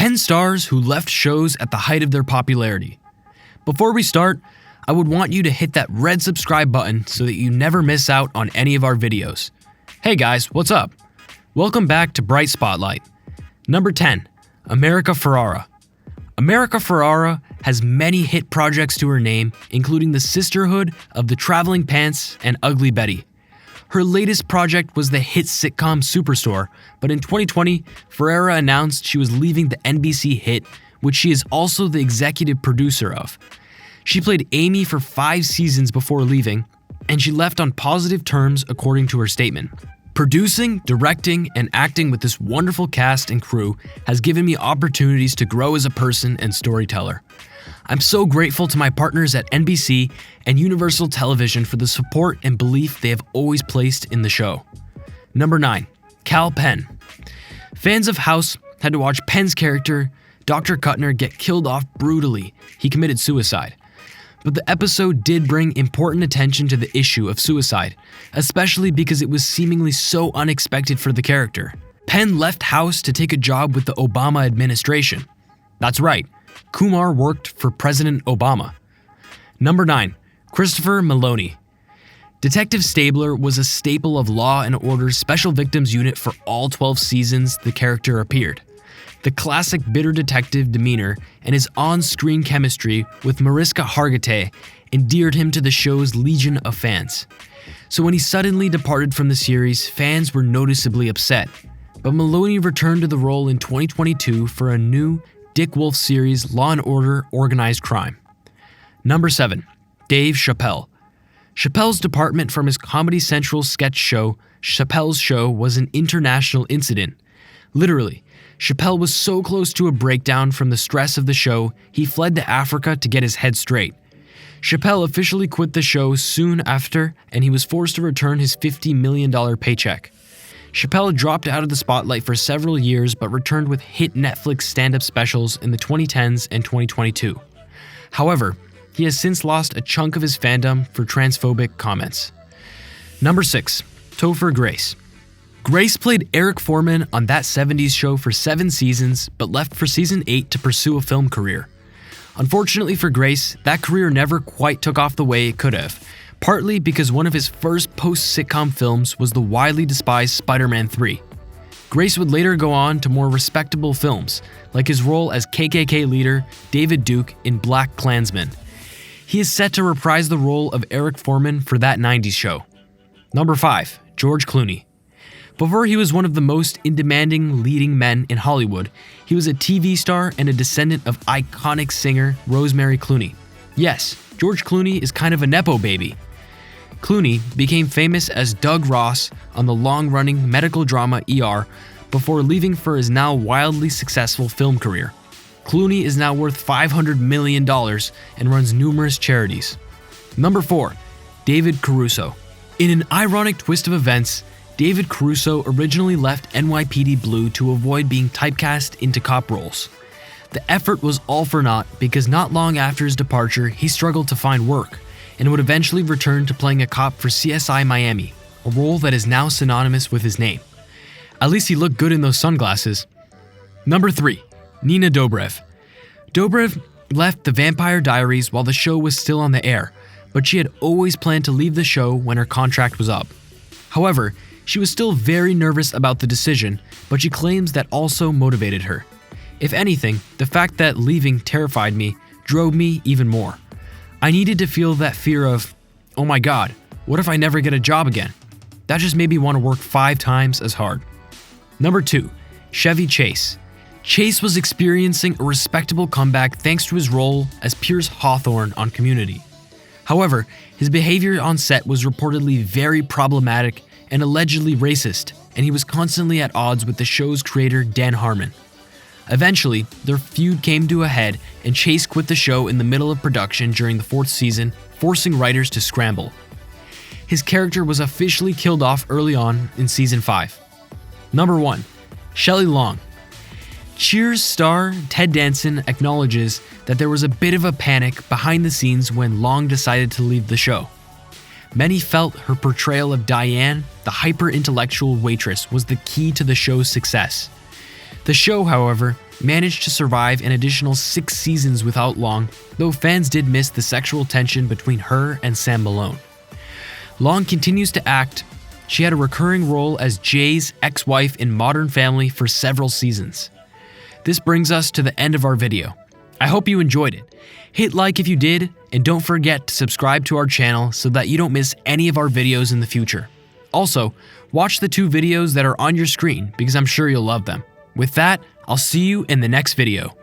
10 stars who left shows at the height of their popularity. Before we start, I would want you to hit that red subscribe button so that you never miss out on any of our videos. Hey guys, what's up? Welcome back to Bright Spotlight. Number 10, America Ferrera. America Ferrera has many hit projects to her name, including The Sisterhood of the Traveling Pants and Ugly Betty. Her latest project was the hit sitcom Superstore, but in 2020, Ferrera announced she was leaving the NBC hit, which she is also the executive producer of. She played Amy for 5 seasons before leaving, and she left on positive terms according to her statement. Producing, directing, and acting with this wonderful cast and crew has given me opportunities to grow as a person and storyteller. I'm so grateful to my partners at NBC and Universal Television for the support and belief they have always placed in the show. Number 9, Kal Penn. Fans of House had to watch Penn's character, Dr. Kuttner, get killed off brutally. He committed suicide. But the episode did bring important attention to the issue of suicide, especially because it was seemingly so unexpected for the character. Penn left House to take a job with the Obama administration. That's right, Kumar worked for President Obama. Number 9, Christopher Meloni. Detective Stabler was a staple of Law & Order's Special Victims Unit for all 12 seasons the character appeared. The classic bitter detective demeanor and his on-screen chemistry with Mariska Hargitay endeared him to the show's legion of fans. So when he suddenly departed from the series, fans were noticeably upset. But Meloni returned to the role in 2022 for a new Dick Wolf series, Law & Order Organized Crime. Number 7, Dave Chappelle. Chappelle's departure from his Comedy Central sketch show, Chappelle's Show, was an international incident. Literally, Chappelle was so close to a breakdown from the stress of the show, he fled to Africa to get his head straight. Chappelle officially quit the show soon after, and he was forced to return his $50 million paycheck. Chappelle dropped out of the spotlight for several years but returned with hit Netflix stand-up specials in the 2010s and 2022. However, he has since lost a chunk of his fandom for transphobic comments. Number 6, Topher Grace. Grace played Eric Foreman on That 70s Show for 7 seasons, but left for season 8 to pursue a film career. Unfortunately for Grace, that career never quite took off the way it could have, partly because one of his first post-sitcom films was the widely despised Spider-Man 3. Grace would later go on to more respectable films, like his role as KKK leader David Duke in BlacKkKlansman. He is set to reprise the role of Eric Foreman for That 90s Show. Number 5, George Clooney. Before he was one of the most in-demanding leading men in Hollywood, he was a TV star and a descendant of iconic singer Rosemary Clooney. Yes, George Clooney is kind of a nepo baby. Clooney became famous as Doug Ross on the long-running medical drama ER before leaving for his now wildly successful film career. Clooney is now worth $500 million and runs numerous charities. Number 4, David Caruso. In an ironic twist of events, David Caruso originally left NYPD Blue to avoid being typecast into cop roles. The effort was all for naught because not long after his departure, he struggled to find work and would eventually return to playing a cop for CSI Miami, a role that is now synonymous with his name. At least he looked good in those sunglasses. Number 3, Nina Dobrev. Dobrev left The Vampire Diaries while the show was still on the air, but she had always planned to leave the show when her contract was up. However, she was still very nervous about the decision, but she claims that also motivated her. If anything, the fact that leaving terrified me drove me even more. I needed to feel that fear of, oh my god, what if I never get a job again? That just made me want to work 5 times as hard. Number 2, Chevy Chase. Chase was experiencing a respectable comeback thanks to his role as Pierce Hawthorne on Community. However, his behavior on set was reportedly very problematic and allegedly racist, and he was constantly at odds with the show's creator Dan Harmon. Eventually, their feud came to a head, and Chase quit the show in the middle of production during the 4th season, forcing writers to scramble. His character was officially killed off early on in season 5. Number 1, Shelley Long. Cheers star Ted Danson acknowledges that there was a bit of a panic behind the scenes when Long decided to leave the show. Many felt her portrayal of Diane, the hyper-intellectual waitress, was the key to the show's success. The show, however, managed to survive an additional 6 seasons without Long, though fans did miss the sexual tension between her and Sam Malone. Long continues to act. She had a recurring role as Jay's ex-wife in Modern Family for several seasons. This brings us to the end of our video. I hope you enjoyed it. Hit like if you did, and don't forget to subscribe to our channel so that you don't miss any of our videos in the future. Also, watch the 2 videos that are on your screen because I'm sure you'll love them. With that, I'll see you in the next video.